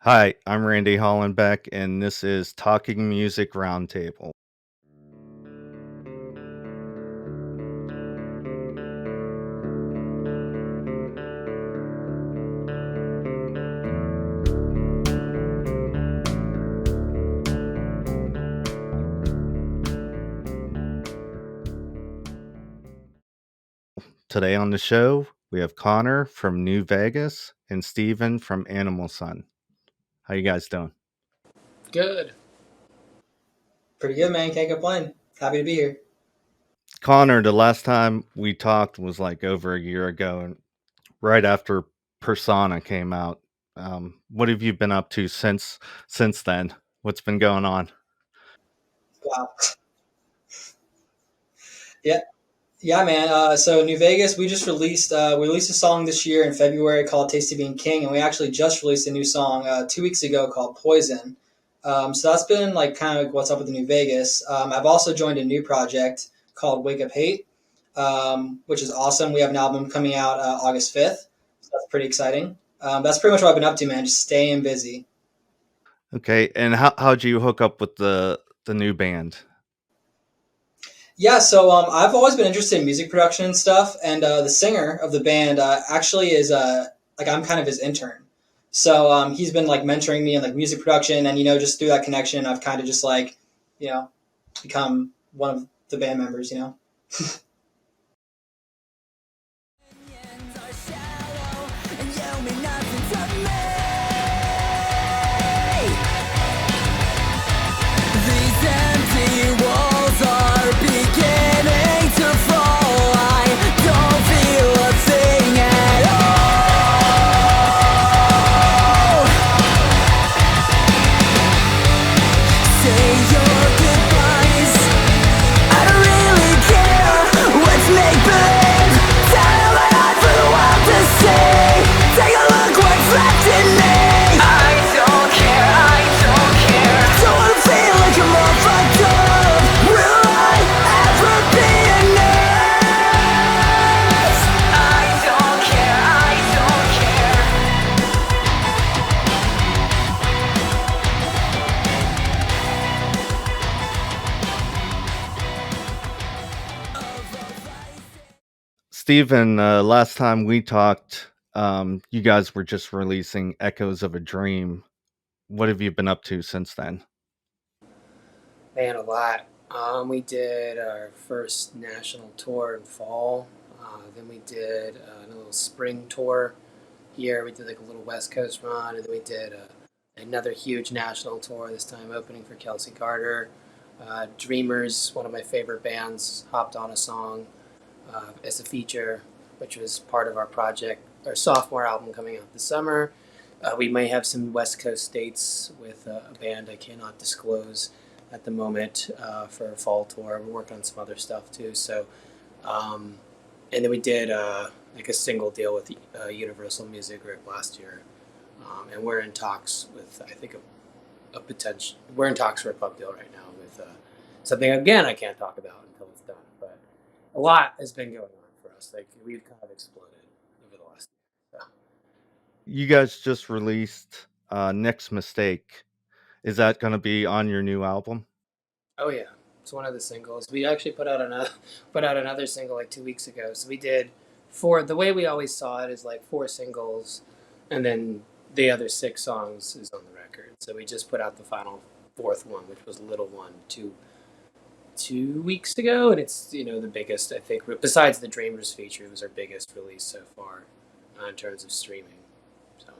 Hi, I'm Randy Hollenbeck, and this is Talking Music Roundtable. Today on the show, we have Connor from New Vegas and Steven from Animal Sun. How you guys doing? Good. Pretty good, man. Can't complain. Happy to be here. Connor, the last time we talked was like over a year ago, and right after Persona came out. What have you been up to since then? What's been going on? Wow. Yeah, yeah, man. So New Vegas, we just released we released a song this year in February called "Tasty Being King," and we actually just released a new song 2 weeks ago called "Poison." So that's been like kind of what's up with the New Vegas. I've also joined a new project called "Wake Up Hate," which is awesome. We have an album coming out August 5th, so that's pretty exciting. That's pretty much what I've been up to, man. Just staying busy. Okay, and how'd you hook up with the new band? Yeah, so I've always been interested in music production and stuff, and the singer of the band actually is like I'm kind of his intern. So he's been like mentoring me in like music production, and just through that connection, I've kind of just like you know become one of the band members. Steven, last time we talked, you guys were just releasing Echoes of a Dream. What have you been up to since then? Man, a lot. We did our first national tour in fall. Then we did a little spring tour here. We did like a little West Coast run, and then we did another huge national tour, this time opening for Kelsey Carter. Dreamers, one of my favorite bands, hopped on a song as a feature, which was part of our project, our sophomore album coming out this summer. We may have some West Coast dates with a band I cannot disclose at the moment for a fall tour. We're working on some other stuff too. So, and then we did like a single deal with Universal Music Group last year, and we're in talks with I think a potential. We're in talks for a pub deal right now with something again I can't talk about until it's done. But a lot has been going on for us. Like we've kind of exploded over the last year. So. You guys just released Next Mistake. Is that going to be on your new album? Oh yeah, it's one of the singles. We actually put out another single like 2 weeks ago. So we did four. The way we always saw it is like four singles, and then the other six songs is on the record. So we just put out the final fourth one, which was Little One, two weeks ago, and it's the biggest I think besides the Dreamers feature. It was our biggest release so far in terms of streaming. So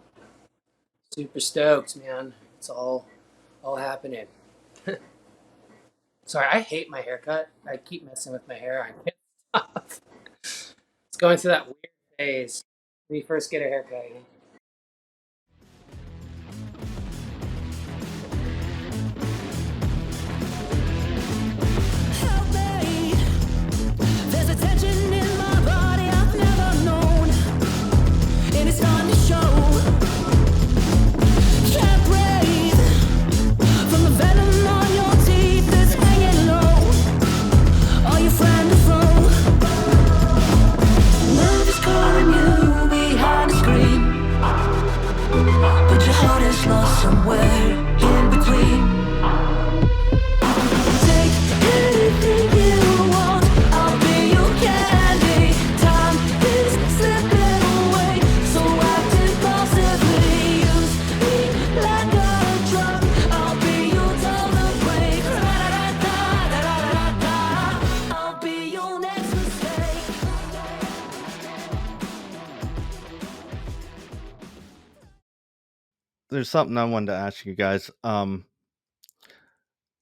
super stoked, man! It's all happening. Sorry, I hate my haircut. I keep messing with my hair. I can't stop. It's going through that weird phase when you first get a haircut. Help me. There's a tension in my body I've never known, and it's starting to show. Can't breathe from the venom on your teeth that's hanging low. Are you friend or foe? Love is calling you behind the screen. somewhere in between. Take anything you want, I'll be your candy. Time is slipping away, so act impulsively. Use me like a drug, I'll be your total break. Ra-da-da-da-da-da-da-da. I'll be your next mistake. There's something I wanted to ask you guys.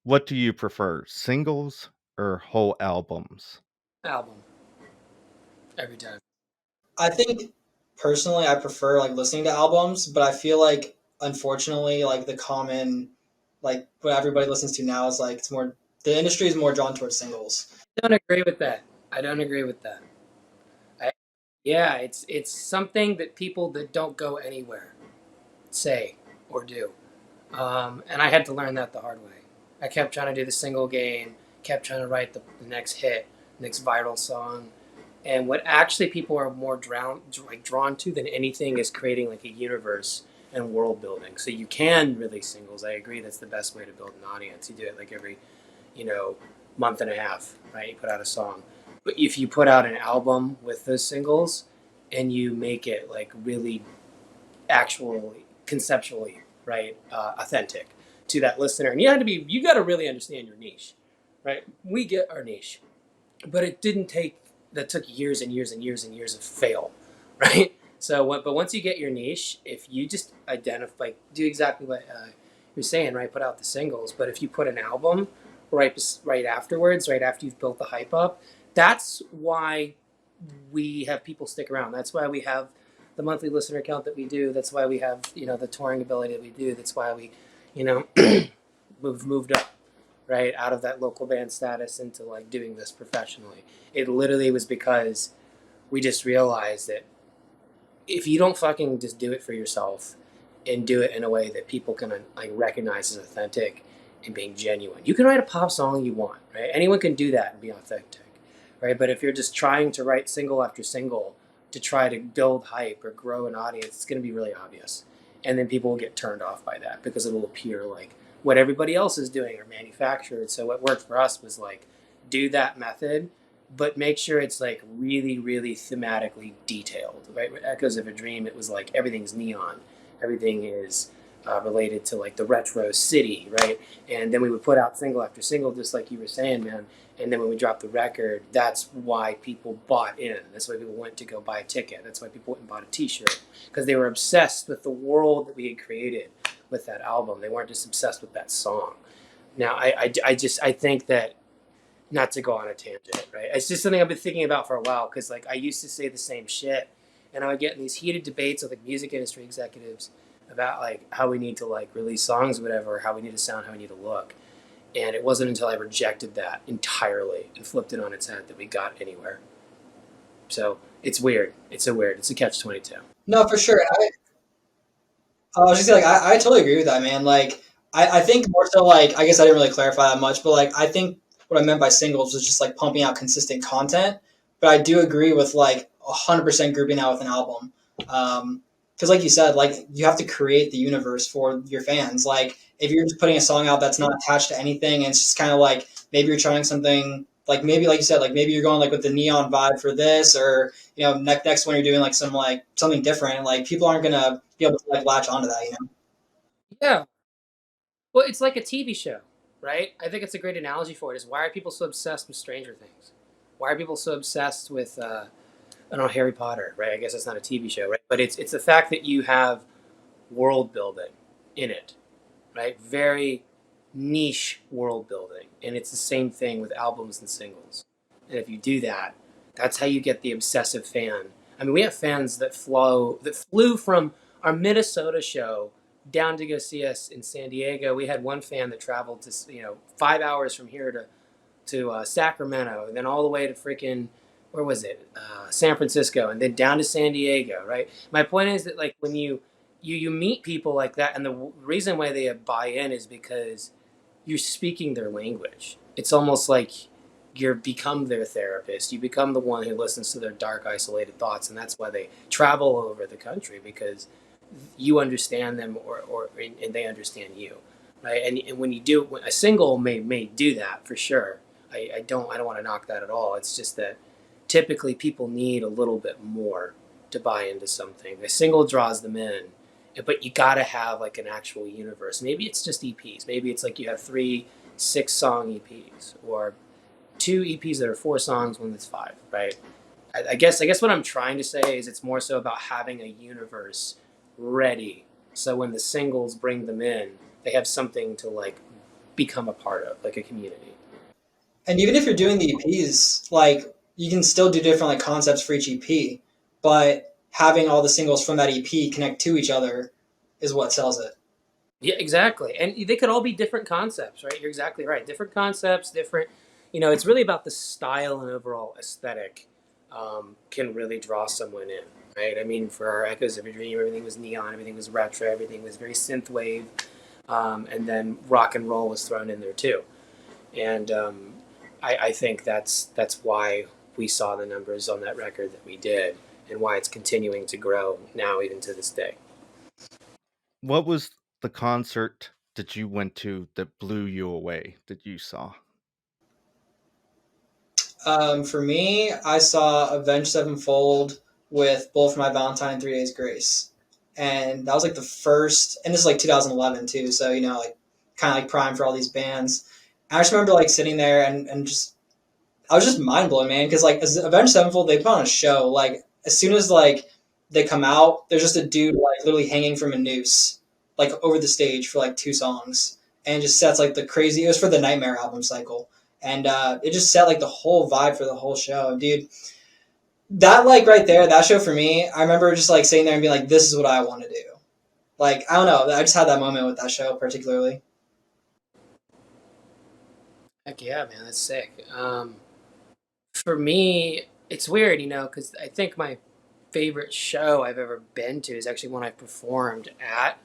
What do you prefer, singles or whole albums? Album every time. I think personally, I prefer like listening to albums, but I feel like unfortunately, like the common, like what everybody listens to now is like it's more the industry is more drawn towards singles. I don't agree with that. I don't agree with that. Yeah, it's something that people that don't go anywhere say or do. And I had to learn that the hard way. I kept trying to do the single game, kept trying to write the next hit, next viral song. And what actually people are more drawn to than anything is creating like a universe and world building. So you can release singles. I agree that's the best way to build an audience. You do it like every, month and a half, right? You put out a song. But if you put out an album with those singles and you make it like really actually conceptually, right, authentic to that listener, and you got to really understand your niche, right? We get our niche, but that took years and years and years and years of fail, right? But once you get your niche, if you just identify, do exactly what you're saying, right? Put out the singles, but if you put an album right afterwards, right after you've built the hype up, that's why we have people stick around. That's why we have the monthly listener count that we do. That's why we have the touring ability that we do. That's why we, we've moved up, right, out of that local band status into like doing this professionally. It literally was because we just realized that if you don't fucking just do it for yourself and do it in a way that people can like recognize as authentic and being genuine, you can write a pop song you want, right? Anyone can do that and be authentic, right? But if you're just trying to write single after single to try to build hype or grow an audience, it's going to be really obvious, and then people will get turned off by that because it will appear like what everybody else is doing or manufactured. So what worked for us was like do that method, but make sure it's like really, really thematically detailed, right? With Echoes of a Dream, it was like everything's neon, everything is related to like the retro city, right? And then we would put out single after single, just like you were saying, man. And then when we dropped the record, that's why people bought in. That's why people went to go buy a ticket. That's why people went and bought a T-shirt, because they were obsessed with the world that we had created with that album. They weren't just obsessed with that song. Now, I think that, not to go on a tangent, right? It's just something I've been thinking about for a while, because like I used to say the same shit, and I would get in these heated debates with like music industry executives about like how we need to like release songs or whatever, how we need to sound, how we need to look. And it wasn't until I rejected that entirely and flipped it on its head that we got anywhere. So it's weird. It's a catch-22. No, for sure. I was just like, I totally agree with that, man. Like, I think more so like, I guess I didn't really clarify that much, but like, I think what I meant by singles was just like pumping out consistent content. But I do agree with like 100% grouping that with an album. Because like you said, like you have to create the universe for your fans. Like if you're just putting a song out that's not attached to anything, and it's just kind of like maybe you're trying something like maybe like you said, like maybe you're going like with the neon vibe for this, or next one you're doing like some like something different, and like people aren't gonna be able to like latch onto that. Yeah. Well, it's like a TV show, right? I think it's a great analogy for it. Is why are people so obsessed with Stranger Things? Why are people so obsessed with I don't know, Harry Potter, right? I guess it's not a TV show, right? But it's the fact that you have world building in it, right? Very niche world building, and it's the same thing with albums and singles. And if you do that, that's how you get the obsessive fan. I mean, we have fans that flew from our Minnesota show down to go see us in San Diego. We had one fan that traveled to 5 hours from here to Sacramento, and then all the way to freaking, where was it? San Francisco, and then down to San Diego, right? My point is that like when you meet people like that, and the reason why they buy in is because you're speaking their language. It's almost like you become their therapist. You become the one who listens to their dark, isolated thoughts, and that's why they travel all over the country, because you understand them, or and they understand you, right? And when you do, a single may do that for sure. I don't want to knock that at all. It's just that typically people need a little bit more to buy into something. A single draws them in, but you got to have like an actual universe. Maybe it's just EPs. Maybe it's like you have 3 6-song EPs, or 2 EPs that are 4 songs, one that's 5, right? I guess what I'm trying to say is it's more so about having a universe ready, so when the singles bring them in, they have something to like become a part of, like a community. And even if you're doing the EPs, like you can still do different like concepts for each EP, but having all the singles from that EP connect to each other is what sells it. Yeah, exactly. And they could all be different concepts, right? You're exactly right. Different concepts, different. It's really about the style and overall aesthetic, can really draw someone in, right? I mean, for our Echoes of a Dream, everything was neon, everything was retro, everything was very synthwave, and then rock and roll was thrown in there too. And I think that's why we saw the numbers on that record that we did, and why it's continuing to grow now, even to this day. What was the concert that you went to that blew you away that you saw? For me, I saw Avenged Sevenfold with Bullet for My Valentine and 3 Days Grace, and that was like the first. And this is like 2011 too, so like kind of like prime for all these bands. And I just remember like sitting there and just I was just mind blown, man, because like as Avenged Sevenfold, they put on a show. Like as soon as like they come out, there's just a dude like literally hanging from a noose, like over the stage for like 2 songs, and just sets like the crazy. It was for the Nightmare album cycle, and it just set like the whole vibe for the whole show, dude. That like right there, that show for me, I remember just like sitting there and being like, "This is what I want to do." Like I don't know, I just had that moment with that show particularly. Heck yeah, man, that's sick. For me, it's weird, because I think my favorite show I've ever been to is actually one I performed at.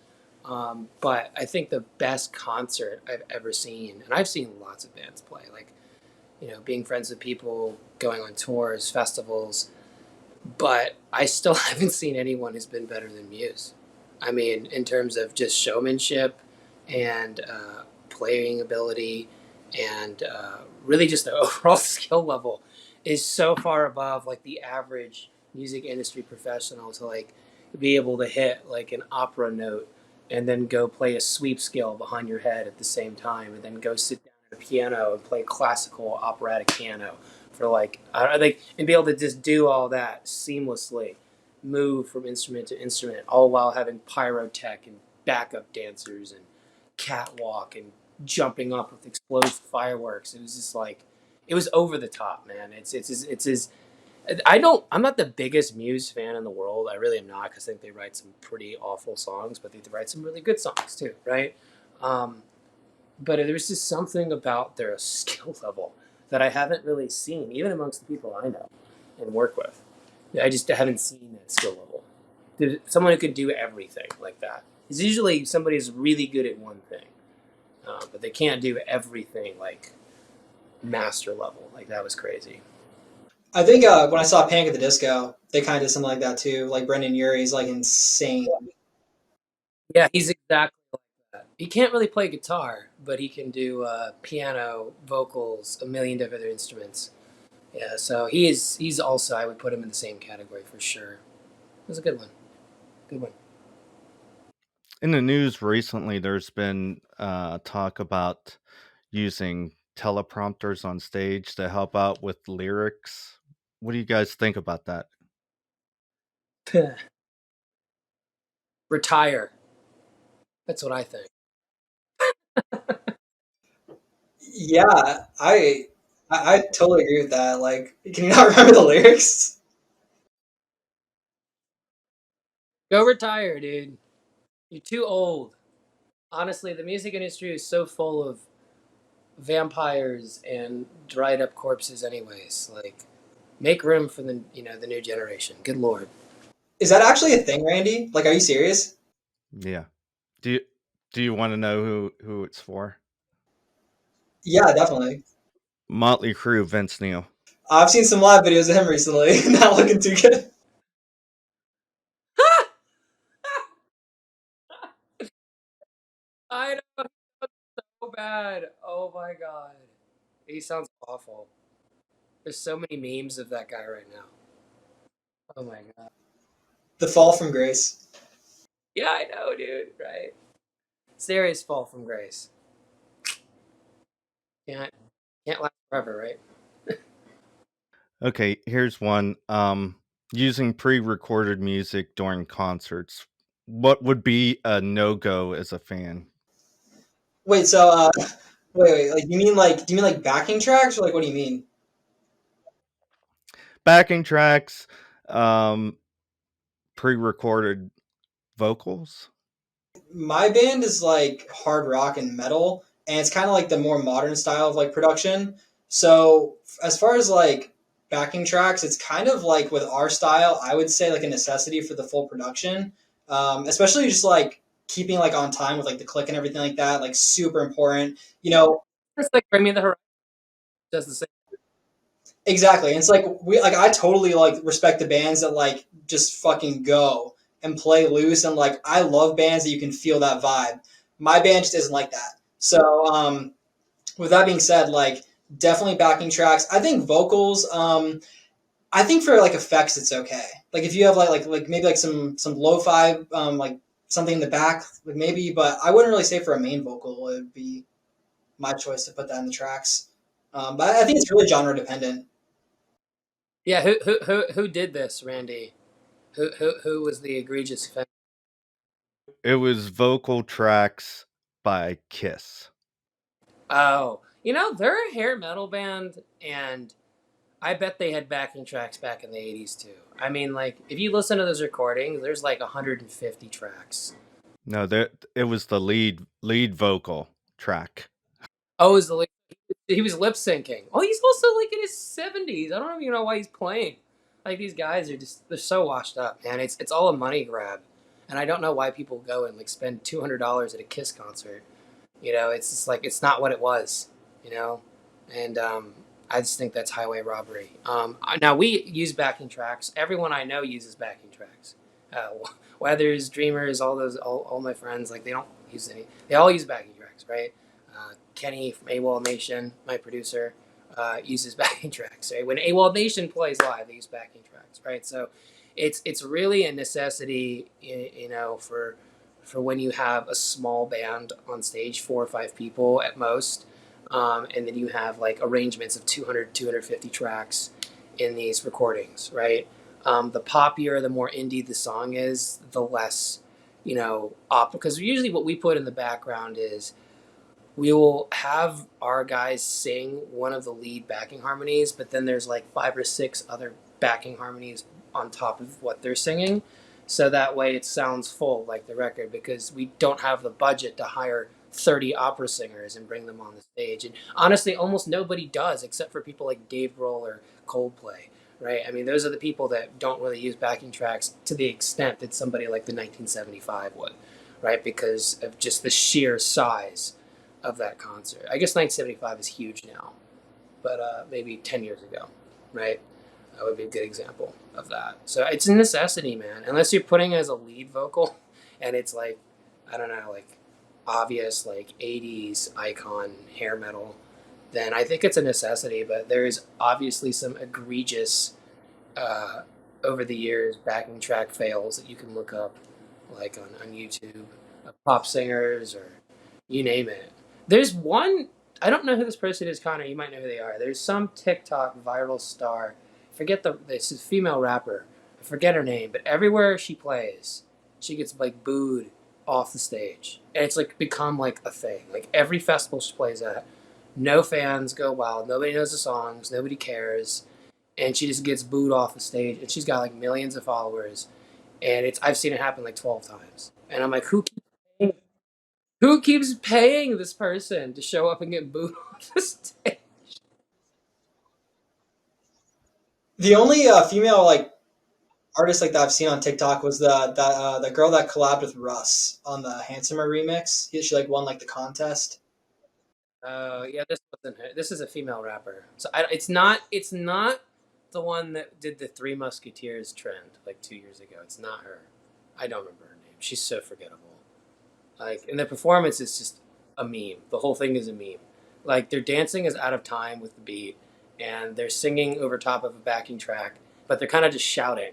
But I think the best concert I've ever seen, and I've seen lots of bands play, like, being friends with people, going on tours, festivals, but I still haven't seen anyone who's been better than Muse. I mean, in terms of just showmanship and playing ability, and really just the overall skill level is so far above like the average music industry professional to like be able to hit like an opera note and then go play a sweep scale behind your head at the same time, and then go sit down at a piano and play classical operatic piano for like I think, and be able to just do all that seamlessly, move from instrument to instrument, all while having pyrotech and backup dancers and catwalk and jumping up with explosive fireworks. It was just like it was over the top, man. It's I'm not the biggest Muse fan in the world. I really am not, because I think they write some pretty awful songs, but they write some really good songs too, right? Um, but there's just something about their skill level that I haven't really seen, even amongst the people I know and work with. I just haven't seen that skill level. Someone who could do everything like that. It's usually somebody who's really good at one thing, but they can't do everything like master level. Like that was crazy. I think when I saw Panic at the Disco, they kind of did something like that too. Like Brendan Urie's like insane. Yeah, he's exactly like that. He can't really play guitar, but he can do piano, vocals, a million different other instruments. Yeah, so he's also, I would put him in the same category for sure. It was a good one. Good one. In the news recently, there's been talk about using teleprompters on stage to help out with lyrics. What do you guys think about that? Retire. That's what I think. Yeah, I totally agree with that. Like, can you not remember the lyrics? Go retire, dude. You're too old. Honestly, the music industry is so full of vampires and dried up corpses anyways. Like, make room for the new generation. Good lord. Is that actually a thing, Randy? Like, are you serious? Yeah. Do you do you want to know who it's for? Yeah, definitely. Motley Crue, Vince Neil. I've seen some live videos of him recently. Not looking too good. I know, so bad. Oh my god. He sounds awful. There's so many memes of that guy right now. Oh my god. The Fall from Grace. Yeah, I know, dude. Right. Serious fall from grace. Can't can't last forever, right? Okay, here's one. Using pre-recorded music during concerts. What would be a no-go as a fan? Wait, so wait, like do you mean like backing tracks or like what do you mean? Backing tracks, um, pre-recorded vocals. My band is like hard rock and metal, and it's kind of like the more modern style of like production. So as far as like backing tracks, it's kind of like with our style, I would say like a necessity for the full production, especially just like keeping like on time with like the click and everything like that, like super important. You know, It's like Bring Me the Horizon does the same. exactly. And it's like we like I totally like respect the bands that like just fucking go and play loose and like I love bands that you can feel that vibe. My band just isn't like that. So with that being said, like definitely backing tracks. I think vocals, I think for like effects it's okay. Like if you have like maybe like some lo-fi like something in the back, like maybe, but I wouldn't really say for a main vocal it would be my choice to put that in the tracks. But I think it's really genre dependent. Yeah, who did this, Randy? Who was the egregious offender? It was vocal tracks by Kiss. Oh, they're a hair metal band, and I bet they had backing tracks back in the '80s too. I mean, like if you listen to those recordings, there's like 150 tracks. No, it was the lead vocal track. Oh, is the he was lip syncing. Oh, he's also like in his 70s. I don't even know why he's playing. Like these guys are they're so washed up, man. It's all a money grab, and I don't know why people go and like spend $200 at a Kiss concert. It's just like it's not what it was. You know, and I just think that's highway robbery. Now we use backing tracks. Everyone I know uses backing tracks. Uh, Weathers, Dreamers, all my friends, like they don't use any. They all use backing tracks, right? Kenny from AWOL Nation, my producer, uses backing tracks. Right? When AWOL Nation plays live, they use backing tracks, right? So it's really a necessity, for when you have a small band on stage, 4 or 5 people at most, and then you have like arrangements of 200, 250 tracks in these recordings, right? The poppier, the more indie the song is, the less, because usually what we put in the background is we will have our guys sing one of the lead backing harmonies, but then there's like 5 or 6 other backing harmonies on top of what they're singing. So that way it sounds full like the record because we don't have the budget to hire 30 opera singers and bring them on the stage. And honestly, almost nobody does except for people like Dave Grohl or Coldplay, right? I mean, those are the people that don't really use backing tracks to the extent that somebody like the 1975 would, right? Because of just the sheer size of that concert. I guess 1975 is huge now, but maybe 10 years ago, right? That would be a good example of that. So it's a necessity, man. Unless you're putting it as a lead vocal and it's like, I don't know, like obvious, like 80s icon hair metal, then I think it's a necessity. But there's obviously some egregious, uh, over the years, backing track fails that you can look up, like on YouTube, pop singers or you name it. There's one, I don't know who this person is, Connor. You might know who they are. There's some TikTok viral star. This is a female rapper. I forget her name, but everywhere she plays, she gets like booed off the stage. And it's like become like a thing. Like every festival she plays at, no fans go wild. Nobody knows the songs. Nobody cares. And she just gets booed off the stage. And she's got like millions of followers. And I've seen it happen like 12 times. And I'm like, who keeps paying this person to show up and get booed off the stage? The only female like artist like that I've seen on TikTok was the girl that collabed with Russ on the Handsomer remix. She like won like the contest. Yeah, this wasn't her. This is a female rapper. So it's not the one that did the Three Musketeers trend like 2 years ago. It's not her. I don't remember her name. She's so forgettable. Like, and the performance is just a meme. The whole thing is a meme. Like, their dancing is out of time with the beat, and they're singing over top of a backing track, but they're kind of just shouting.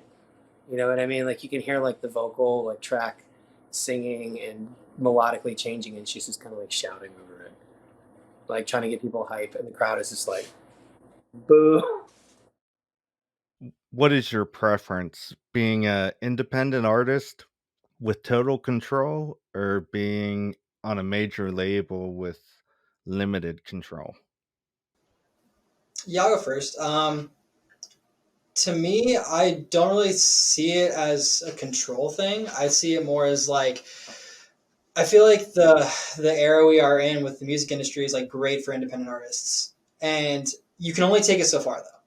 You know what I mean? Like, you can hear like the vocal like track singing and melodically changing, and she's just kind of like shouting over it, like trying to get people hype, and the crowd is just like, boo. What is your preference? Being a independent artist with total control or being on a major label with limited control? Yeah, I'll go first. To me, I don't really see it as a control thing. I see it more as like I feel like the era we are in with the music industry is like great for independent artists, and you can only take it so far though.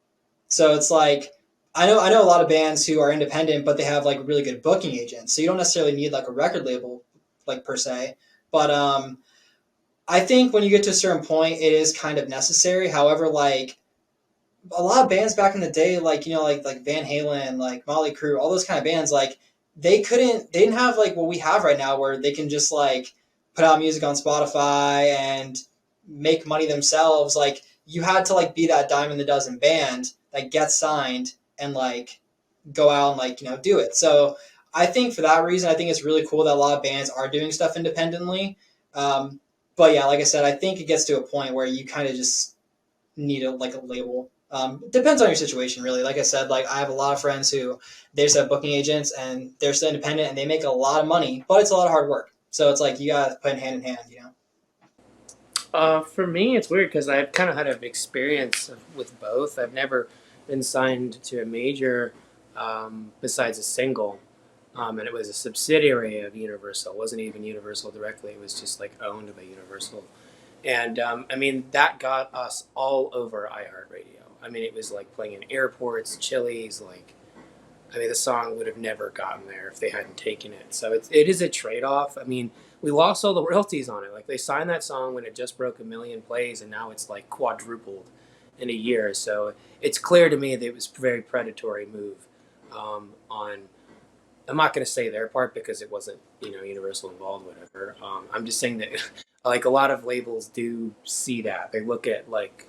So it's like I know a lot of bands who are independent, but they have like really good booking agents. So you don't necessarily need like a record label, like per se. But I think when you get to a certain point, it is kind of necessary. However, like a lot of bands back in the day, like like Van Halen, like Motley Crue, all those kind of bands, like they didn't have like what we have right now, where they can just like put out music on Spotify and make money themselves. Like you had to like be that dime in the dozen band that gets signed and like go out and like do it. So I think for that reason, I think it's really cool that a lot of bands are doing stuff independently. But yeah, like I said, I think it gets to a point where you kind of just need a label. It depends on your situation, really. Like I said, like I have a lot of friends who they just have booking agents and they're still independent and they make a lot of money, but it's a lot of hard work. So it's like you gotta put it hand in hand. For me, it's weird because I've kind of had an experience with both. I've never been signed to a major besides a single, and it was a subsidiary of Universal. It wasn't even Universal directly. It was just like owned by Universal. And I mean, that got us all over iHeartRadio. I mean, it was like playing in airports, Chili's, like, I mean, the song would have never gotten there if they hadn't taken it. So it is a trade off. I mean, we lost all the royalties on it. Like, they signed that song when it just broke 1 million plays, and now it's like quadrupled in a year. So it's clear to me that it was a very predatory move on. I'm not going to say their part because it wasn't, Universal involved, whatever. I'm just saying that, like, a lot of labels do see that. They look at like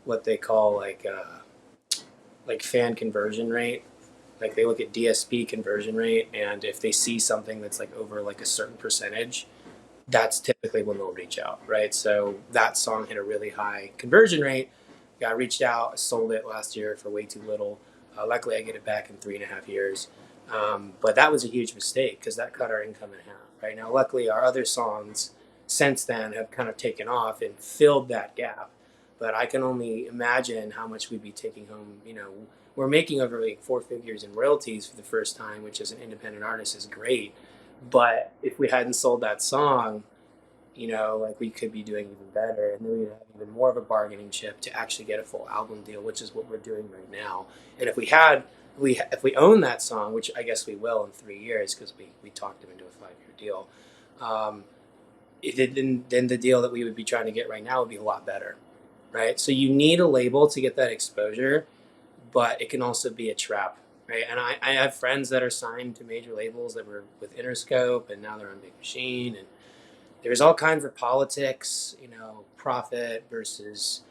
what they call like fan conversion rate. Like they look at DSP conversion rate, and if they see something that's like over like a certain percentage, that's typically when they'll reach out, right? So that song hit a really high conversion rate. Got reached out, sold it last year for way too little. Luckily, I get it back in 3.5 years. But that was a huge mistake because that cut our income in half. Right now, luckily, our other songs since then have kind of taken off and filled that gap. But I can only imagine how much we'd be taking home. We're making over like 4 figures in royalties for the first time, which as an independent artist is great. But if we hadn't sold that song, like we could be doing even better, and then we'd have even more of a bargaining chip to actually get a full album deal, which is what we're doing right now. And if we own that song, which I guess we will in 3 years because we talked them into a 5-year deal, then the deal that we would be trying to get right now would be a lot better, right? So you need a label to get that exposure, but it can also be a trap, right? And I have friends that are signed to major labels that were with Interscope, and now they're on Big Machine, and there's all kinds of politics, profit versus,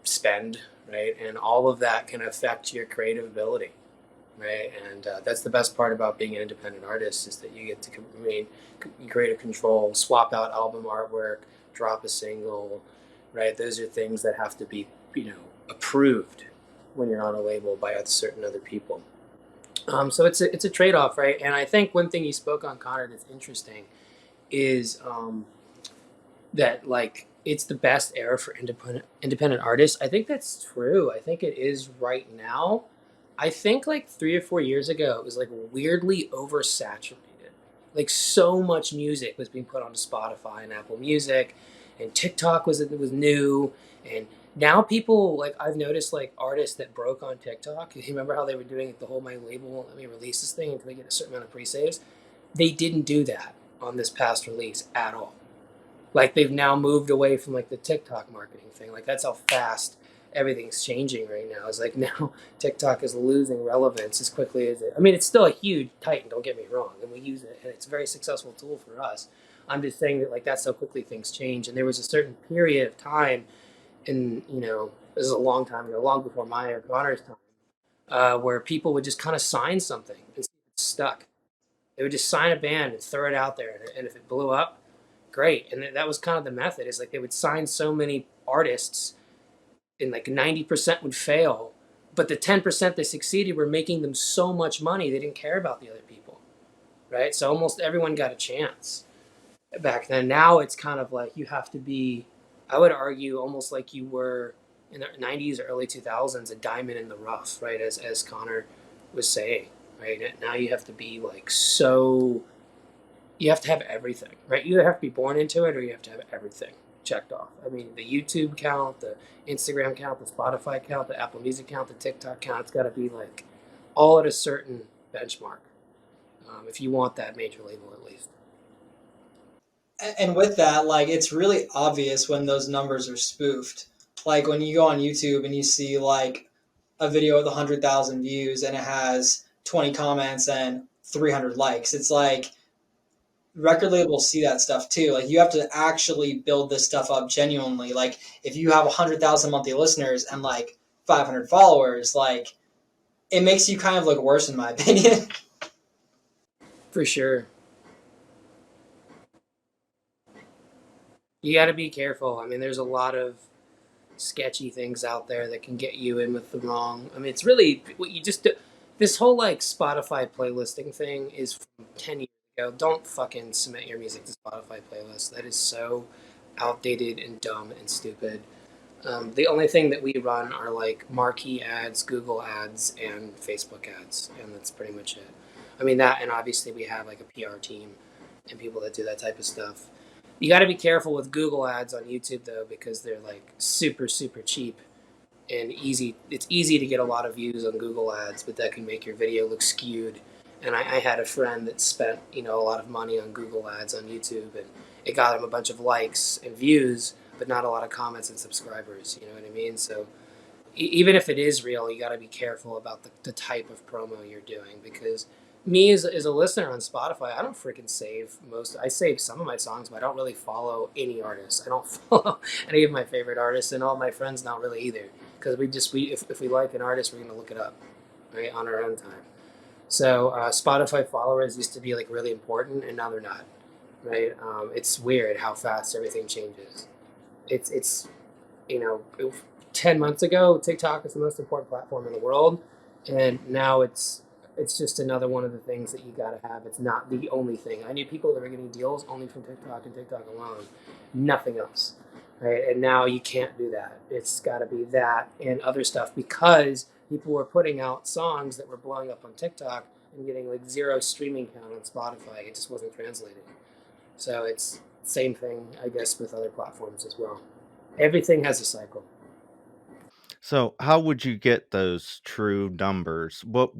spend, right? And all of that can affect your creative ability, right? And that's the best part about being an independent artist is that you get to remain creative control, swap out album artwork, drop a single, right? Those are things that have to be, approved when you're on a label by certain other people. So it's a trade off, right? And I think one thing you spoke on, Connor, that's interesting is that like it's the best era for independent artists. I think that's true. I think it is right now. I think like 3 or 4 years ago, it was like weirdly oversaturated. Like so much music was being put onto Spotify and Apple Music, and TikTok was new. And now people like I've noticed like artists that broke on TikTok. You remember how they were doing the whole my label let me release this thing until they get a certain amount of pre-saves? They didn't do that on this past release at all. Like they've now moved away from like the TikTok marketing thing. Like that's how fast everything's changing right now. It's like now TikTok is losing relevance as quickly as it. I mean, it's still a huge titan. Don't get me wrong, and we use it, and it's a very successful tool for us. I'm just saying that like that's how quickly things change. And there was a certain period of time, and this is a long time ago, long before my or Connor's time, where people would just kind of sign something and see if it stuck. They would just sign a band and throw it out there, and if it blew up, great. And that was kind of the method. Is like they would sign so many artists, and like 90% would fail, but the 10% that succeeded were making them so much money they didn't care about the other people, right? So almost everyone got a chance back then. Now it's kind of like you have to be, I would argue, almost like you were in the 90s or early 2000s, a diamond in the rough, right? As Connor was saying, right? Now you have to be like so, you have to have everything, right? You either have to be born into it or you have to have everything checked off. I mean, the YouTube count, the Instagram count, the Spotify count, the Apple Music count, the TikTok count, it's got to be like all at a certain benchmark, if you want that major label at least. And with that, like it's really obvious when those numbers are spoofed. Like when you go on YouTube and you see like a video with 100,000 views and it has 20 comments and 300 likes. It's like record labels see that stuff too. Like you have to actually build this stuff up genuinely. Like if you have 100,000 monthly listeners and like 500 followers, like it makes you kind of look worse in my opinion. For sure. You got to be careful. I mean, there's a lot of sketchy things out there that can get you in with the wrong. I mean, it's really what you just do. This whole like Spotify playlisting thing is from 10 years ago. Don't fucking submit your music to Spotify playlists. That is so outdated and dumb and stupid. The only thing that we run are like marquee ads, Google ads, and Facebook ads, and that's pretty much it. I mean that, and obviously we have like a PR team and people that do that type of stuff. You got to be careful with Google ads on YouTube though, because they're like super super cheap and easy. It's easy to get a lot of views on Google ads, but that can make your video look skewed. And I had a friend that spent a lot of money on Google ads on YouTube, and it got him a bunch of likes and views, but not a lot of comments and subscribers. You know what I mean? So even if it is real, you got to be careful about the type of promo you're doing, because me as a listener on Spotify, I don't freaking save I save some of my songs, but I don't really follow any artists. I don't follow any of my favorite artists, and all my friends not really either, because if we like an artist, we're going to look it up, right, on our own time. So Spotify followers used to be like really important, and now they're not, right? It's weird how fast everything changes. It's 10 months ago, TikTok is the most important platform in the world, and now it's just another one of the things that you got to have. It's not the only thing. I knew people that were getting deals only from TikTok and TikTok alone, nothing else, right? And now you can't do that. It's got to be that and other stuff, because people were putting out songs that were blowing up on TikTok and getting like zero streaming count on Spotify. It just wasn't translating. So it's same thing, I guess, with other platforms as well. Everything has a cycle. So, how would you get those true numbers? What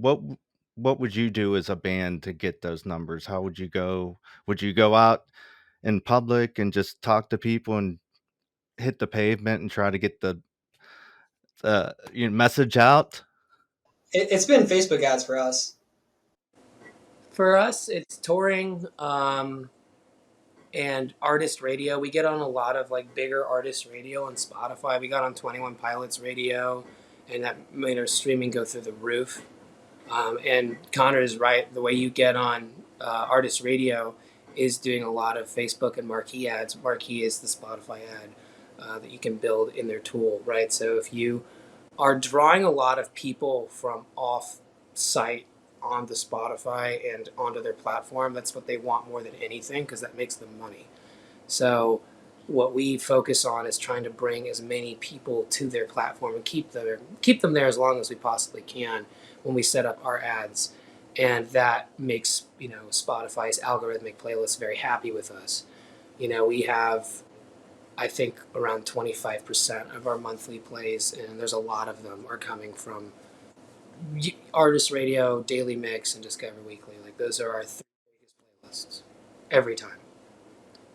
would you do as a band to get those numbers? How would you go? Would you go out in public and just talk to people and hit the pavement and try to get the message out? It's been Facebook ads for us. For us, it's touring and artist radio. We get on a lot of like bigger artist radio on Spotify. We got on 21 Pilots radio, and that made our streaming go through the roof. And Connor is right. The way you get on artist radio is doing a lot of Facebook and marquee ads. Marquee is the Spotify ad that you can build in their tool, right? So if you are drawing a lot of people from off site onto Spotify and onto their platform, that's what they want more than anything, because that makes them money. So what we focus on is trying to bring as many people to their platform and keep them there as long as we possibly can when we set up our ads. And that makes Spotify's algorithmic playlists very happy with us. We have, I think, around 25% of our monthly plays, and there's a lot of them are coming from Artist Radio, Daily Mix, and Discover Weekly. Like those are our three biggest playlists every time.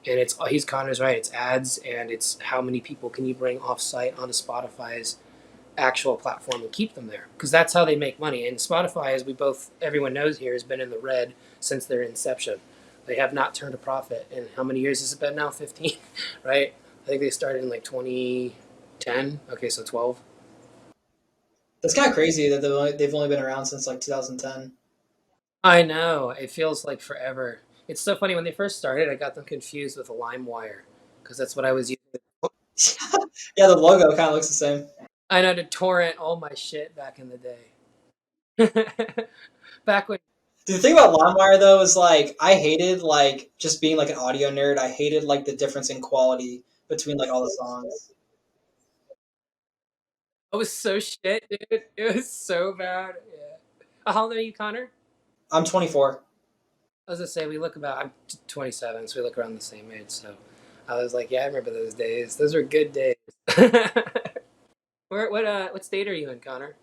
And Connor's right. It's ads, and it's how many people can you bring off site onto Spotify's actual platform and keep them there because that's how they make money. And Spotify, as everyone knows here, has been in the red since their inception. They have not turned a profit. And how many years has it been now? 15, right? I think they started in like 2010. Okay, so 12. That's kind of crazy that they've only been around since like 2010. I know. It feels like forever. It's so funny. When they first started, I got them confused with a LimeWire because that's what I was using. Yeah, the logo kind of looks the same. I know to torrent all my shit back in the day. Back when. Dude, the thing about LimeWire though is like I hated like just being like an audio nerd. I hated like the difference in quality between like all the songs. It was so shit, dude. It was so bad. Yeah. How old are you, Connor? I'm 24. I was gonna say I'm 27, so we look around the same age. So I was like, yeah, I remember those days. Those were good days. What state are you in, Connor?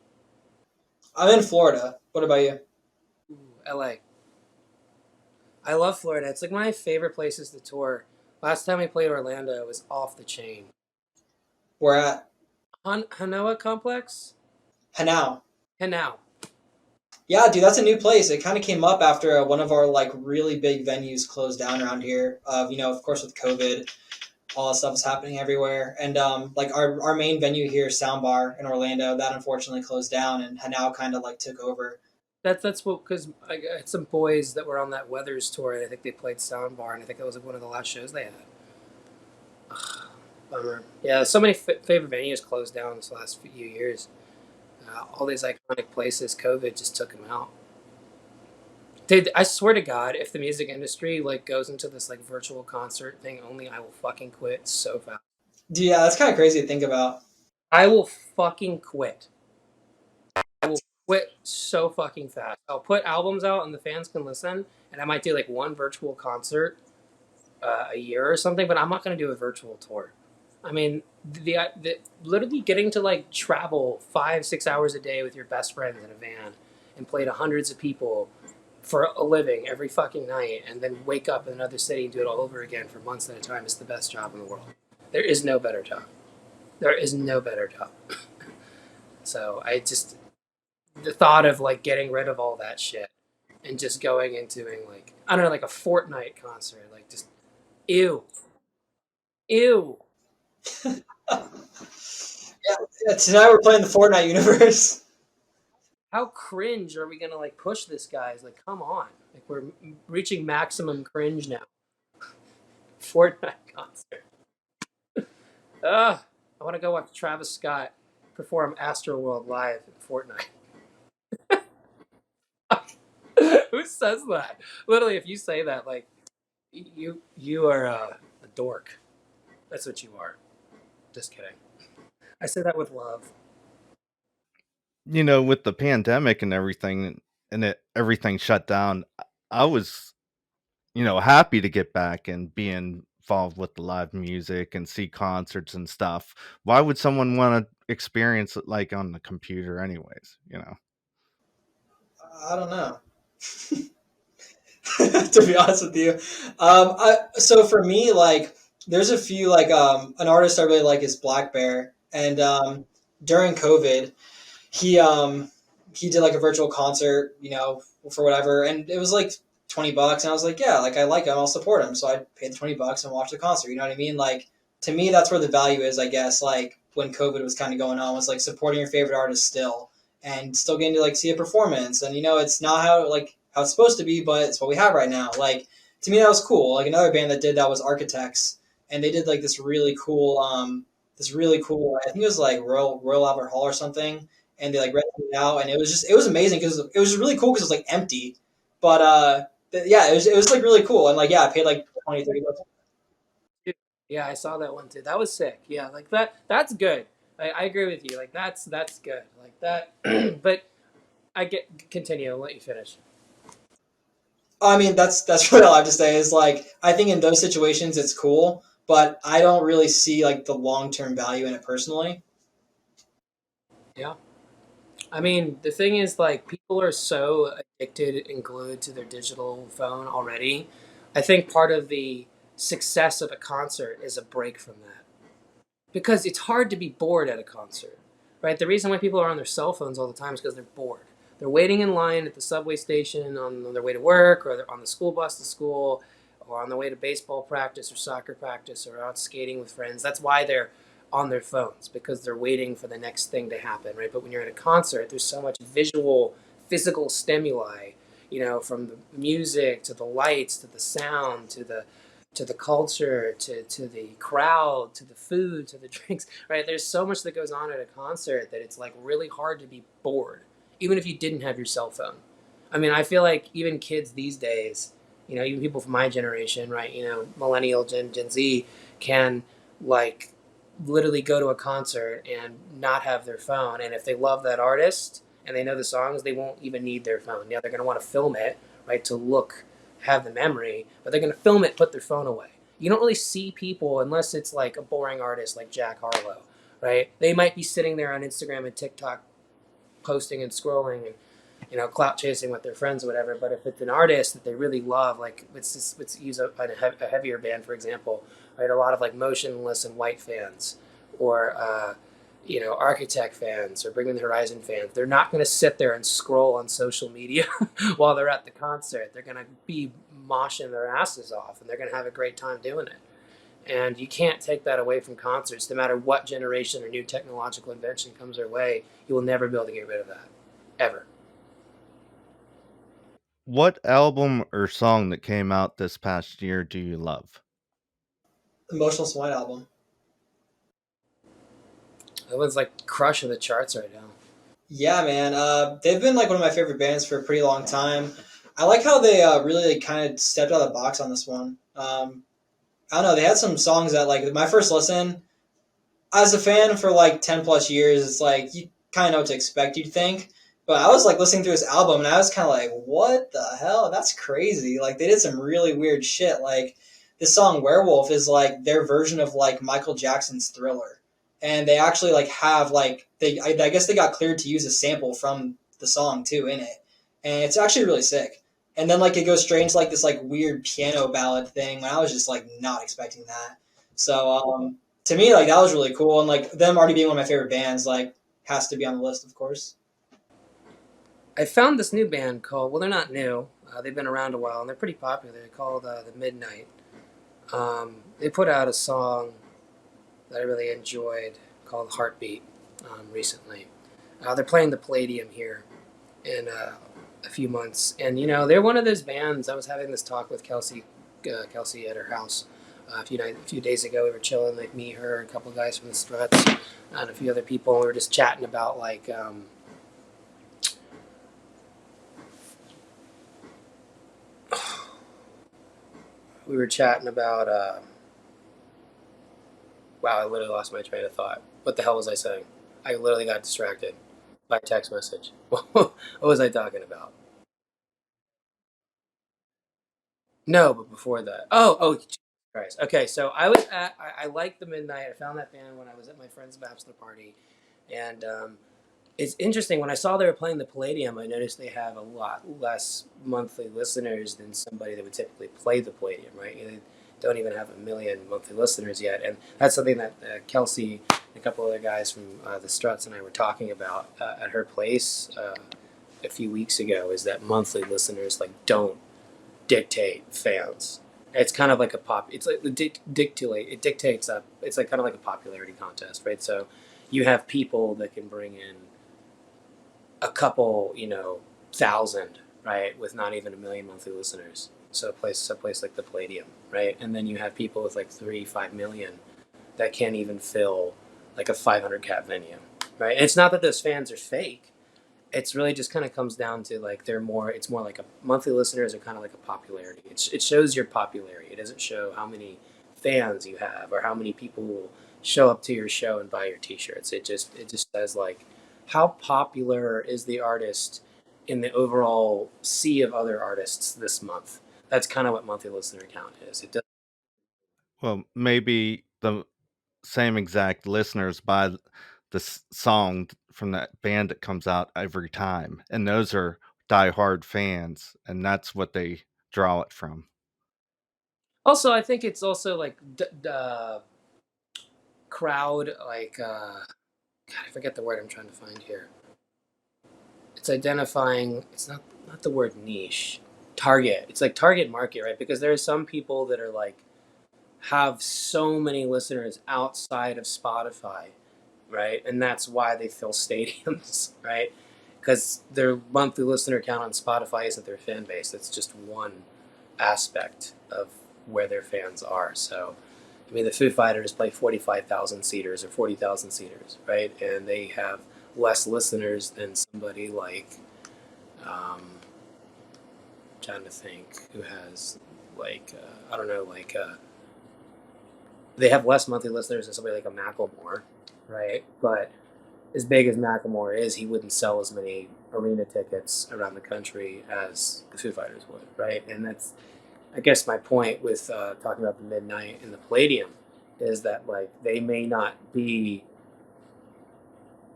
I'm in Florida. What about you? Ooh, L.A. I love Florida. It's like one of my favorite places to tour. Last time we played Orlando, it was off the chain. We're at Hanoa Complex? Hanau. Hanau. Yeah, dude, that's a new place. It kind of came up after one of our like really big venues closed down around here. Of course, with COVID, all that stuff is happening everywhere. And like our main venue here, Soundbar in Orlando, that unfortunately closed down, and Hanau kind of like took over. That's what because I had some boys that were on that Weathers tour, and I think they played Soundbar, and I think that was like one of the last shows they had. Ugh, bummer. Yeah, so many favorite venues closed down this last few years. All these iconic places, COVID just took them out. Dude, I swear to God, if the music industry like goes into this like virtual concert thing only, I will fucking quit so fast. Yeah, that's kind of crazy to think about. I will fucking quit. I will quit so fucking fast. I'll put albums out and the fans can listen, and I might do like one virtual concert a year or something, but I'm not going to do a virtual tour. I mean, the literally getting to like travel 5-6 hours a day with your best friends in a van and play to hundreds of people for a living every fucking night, and then wake up in another city and do it all over again for months at a time is the best job in the world. There is no better job. There is no better job. So the thought of like getting rid of all that shit and just going and doing like I don't know, like a Fortnite concert, like just ew, ew. Yeah, tonight we're playing the Fortnite universe. How cringe are we gonna like push this, guys? Like, come on, like we're reaching maximum cringe now. Fortnite concert. Ugh, I want to go watch Travis Scott perform Astroworld live in Fortnite. Who says that? Literally, if you say that, like, you are a dork. That's what you are. Just kidding. I say that with love. With the pandemic and everything, and everything shut down, I was, happy to get back and be involved with the live music and see concerts and stuff. Why would someone want to experience it like on the computer, anyways? I don't know. To be honest with you, so for me, like, there's a few like an artist I really like is Black Bear, and during COVID, he he did like a virtual concert, for whatever, and it was like $20, and I was like, yeah, like I like him, I'll support him, so I paid the $20 and watched the concert. You know what I mean? Like to me, that's where the value is, I guess. Like when COVID was kind of going on, was like supporting your favorite artist still, and still getting to like see a performance, and it's not how it's supposed to be, but it's what we have right now. Like to me, that was cool. Like another band that did that was Architects, and they did like this really cool. I think it was like Royal Albert Hall or something, and they like rented it out, and it was amazing because it was really cool because it was like empty, but yeah, it was like really cool, and like yeah, I paid like 20-30 bucks. Yeah, I saw that one too. That was sick. Yeah, like that's good. I agree with you. Like that's good. Like that. But continue. I'll let you finish. I mean, that's really all I have to say is like I think in those situations it's cool, but I don't really see like the long term value in it personally. Yeah. I mean, the thing is, like, people are so addicted and glued to their digital phone already. I think part of the success of a concert is a break from that because it's hard to be bored at a concert, right? The reason why people are on their cell phones all the time is because they're bored. They're waiting in line at the subway station on their way to work, or they're on the school bus to school, or on their way to baseball practice or soccer practice, or out skating with friends. That's why they're on their phones, because they're waiting for the next thing to happen, right? But when you're at a concert, there's so much visual, physical stimuli, from the music to the lights to the sound to the culture, to the crowd, to the food, to the drinks, right? There's so much that goes on at a concert that it's like really hard to be bored, even if you didn't have your cell phone. I mean, I feel like even kids these days, even people from my generation, right? Millennial, Gen Z, can like literally go to a concert and not have their phone. And if they love that artist and they know the songs, they won't even need their phone. Yeah, they're going to want to film it, right, to have the memory, but they're going to film it, put their phone away. You don't really see people unless it's like a boring artist like Jack Harlow, right? They might be sitting there on Instagram and TikTok posting and scrolling and clout chasing with their friends or whatever. But if it's an artist that they really love, like let's use a heavier band for example, right? A lot of like Motionless and White fans, or Architect fans, or Bring Me the Horizon fans. They're not going to sit there and scroll on social media while they're at the concert. They're going to be moshing their asses off, and they're going to have a great time doing it. And you can't take that away from concerts. No matter what generation or new technological invention comes their way, you will never be able to get rid of that, ever. What album or song that came out this past year do you love? Emotional White album. That one's like crushing the charts right now. Yeah, man. They've been like one of my favorite bands for a pretty long time. I like how they really kind of stepped out of the box on this one. I don't know. They had some songs that like my first listen as a fan for like 10 plus years. It's like you kind of know what to expect. You'd think, but I was like listening through this album and I was kind of like, what the hell? That's crazy. Like they did some really weird shit. Like this song Werewolf is like their version of like Michael Jackson's Thriller, and they actually like have like I guess they got cleared to use a sample from the song too in it, and it's actually really sick. And then like it goes straight into like this like weird piano ballad thing when I was just like not expecting that. So to me like that was really cool, and like them already being one of my favorite bands like has to be on the list, of course. I found this new band called, well, they're not new. They've been around a while, and they're pretty popular. They're called The Midnight. They put out a song that I really enjoyed called Heartbeat recently. They're playing the Palladium here in a few months. And, they're one of those bands. I was having this talk with Kelsey at her house a few days ago. We were chilling, like me, her, and a couple of guys from the Struts, and a few other people. And we were just chatting about, like, we were chatting about, wow, I literally lost my train of thought. What the hell was I saying? I literally got distracted by a text message. What was I talking about? No, but before that. Oh, Jesus Christ. Okay, so I liked the Midnight. I found that band when I was at my friend's bachelor party. And it's interesting. When I saw they were playing the Palladium, I noticed they have a lot less monthly listeners than somebody that would typically play the Palladium, right? They don't even have 1 million monthly listeners yet. And that's something that Kelsey and a couple other guys from the Struts and I were talking about at her place a few weeks ago, is that monthly listeners like don't dictate fans. It's kind of like a pop. It's like it dictates up. It's like kind of like a popularity contest, right? So you have people that can bring in a couple, thousand, right, with not even 1 million monthly listeners. So a place like the Palladium, right, and then you have people with like 3-5 million that can't even fill like a 500 cap venue, right? And it's not that those fans are fake. It's really just kind of comes down to like it's more like a monthly listeners are kind of like a popularity. It shows your popularity. It doesn't show how many fans you have or how many people will show up to your show and buy your t-shirts. It just says like how popular is the artist in the overall sea of other artists this month. That's kind of what monthly listener count is. It does. Well, maybe the same exact listeners buy the song from that band that comes out every time, and those are diehard fans, and that's what they draw it from. Also, I think it's also like crowd like God, I forget the word I'm trying to find here. It's identifying. It's not the word niche. Target. It's like target market, right? Because there are some people that are like have so many listeners outside of Spotify, right? And that's why they fill stadiums, right? Because their monthly listener count on Spotify isn't their fan base. It's just one aspect of where their fans are. So, I mean, the Foo Fighters play 45,000 seaters or 40,000 seaters, right? And they have less listeners than somebody like, trying to think who has like, I don't know, like, they have less monthly listeners than somebody like a Macklemore, right? But as big as Macklemore is, he wouldn't sell as many arena tickets around the country as the Foo Fighters would, right? And that's, I guess, my point with talking about the Midnight and the Palladium is that like they may not be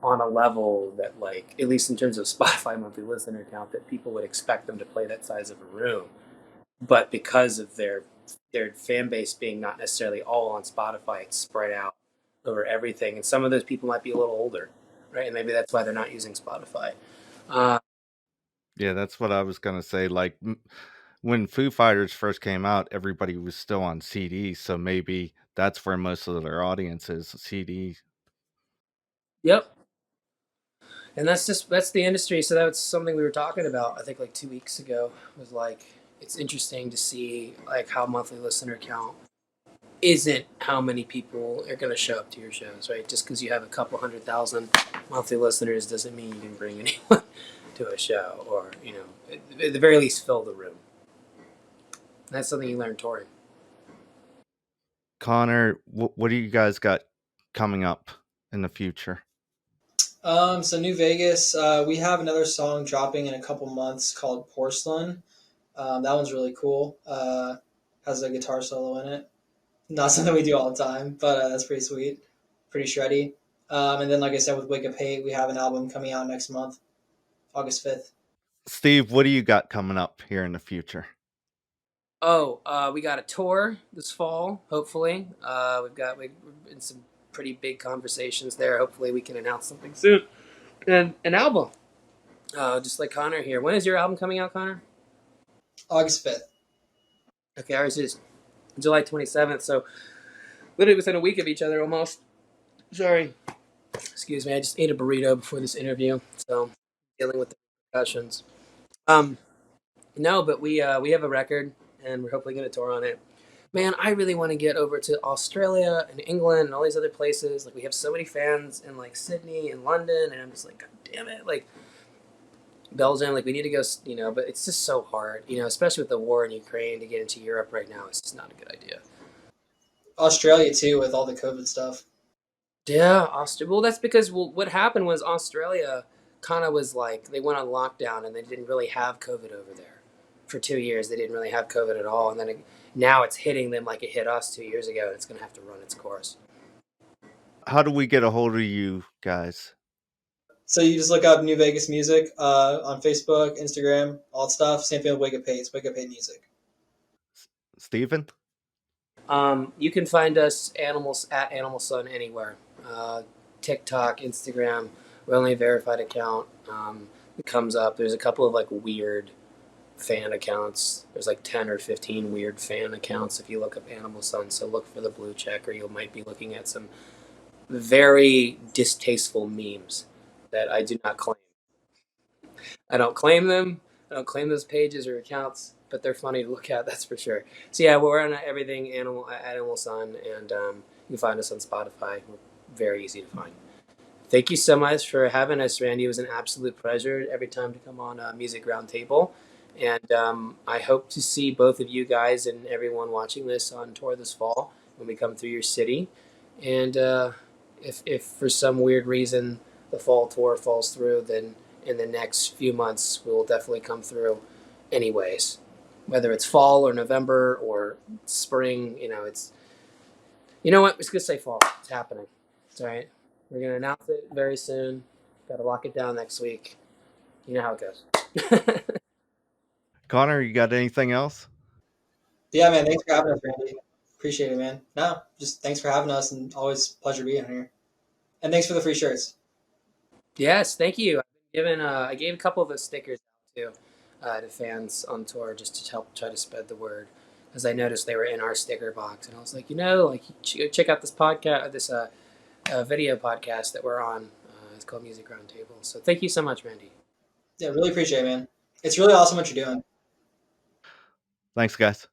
on a level that like at least in terms of Spotify monthly listener count that people would expect them to play that size of a room, but because of their fan base being not necessarily all on Spotify, it's spread out over everything, and some of those people might be a little older, right? And maybe that's why they're not using Spotify. Uh, Yeah, that's what I was gonna say. Like when Foo Fighters first came out, everybody was still on CD, so maybe that's where most of their audience is, CD. yep, and that's the industry. So that's something we were talking about. I think like 2 weeks ago was like it's interesting to see like how monthly listener count isn't how many people are going to show up to your shows, right? Just because you have a couple 100,000 monthly listeners doesn't mean you can bring anyone to a show, or at the very least, fill the room. That's something you learn touring. Connor, what do you guys got coming up in the future? So New Vegas, we have another song dropping in a couple months called Porcelain. That one's really cool. Has a guitar solo in it. Not something we do all the time, but that's pretty sweet, pretty shreddy. And then, like I said, with Wake Up Hate, we have an album coming out next month, August 5th. Steve, what do you got coming up here in the future? Oh, we got a tour this fall. Hopefully, we're in some pretty big conversations there. Hopefully, we can announce something soon. And an album, just like Connor here. When is your album coming out, Connor? August 5th. Okay, ours is July 27th. So literally within a week of each other, almost. Sorry, excuse me. I just ate a burrito before this interview, so dealing with the repercussions. No, but we have a record, and we're hopefully going to tour on it. Man, I really want to get over to Australia and England and all these other places. Like we have so many fans in like Sydney and London, and I'm just like, God damn it, like Belgium. Like we need to go, but it's just so hard, especially with the war in Ukraine to get into Europe right now. It's just not a good idea. Australia, too, with all the COVID stuff. Yeah, Australia. Well, that's because what happened was Australia kind of was like they went on lockdown and they didn't really have COVID over there for 2 years. They didn't really have COVID at all, and then now it's hitting them like it hit us 2 years ago, and it's going to have to run its course. How do we get a hold of you guys? So you just look up New Vegas Music on Facebook, Instagram, all that stuff. Same thing with Wake Up Hate. It's Wake Up Hate Music. Steven? You can find us animals at Animal Sun anywhere. TikTok, Instagram. We're only a verified account. It comes up. There's a couple of like weird fan accounts. There's like 10 or 15 weird fan accounts if you look up Animal Sun. So look for the blue check, or you might be looking at some very distasteful memes that I do not claim. I don't claim them. I don't claim those pages or accounts, but they're funny to look at. That's for sure. So yeah, we're on everything Animal Sun, and you can find us on Spotify. We're very easy to find. Thank you so much for having us, Randy. It was an absolute pleasure every time to come on Music Roundtable. And I hope to see both of you guys and everyone watching this on tour this fall when we come through your city. And if for some weird reason the fall tour falls through, then in the next few months we will definitely come through anyways. Whether it's fall or November or spring, it's, you know what? We're just going to say fall. It's happening. It's all right. We're going to announce it very soon. Got to lock it down next week. You know how it goes. Connor, you got anything else? Yeah, man. Thanks for having us, Randy. Appreciate it, man. No, just thanks for having us, and always a pleasure being here. And thanks for the free shirts. Yes, thank you. I gave a couple of those stickers out too to fans on tour just to help try to spread the word. Because I noticed they were in our sticker box, and I was like, like check out this podcast, this video podcast that we're on. It's called Music Roundtable. So thank you so much, Mandy. Yeah, really appreciate it, man. It's really awesome what you're doing. Thanks, guys.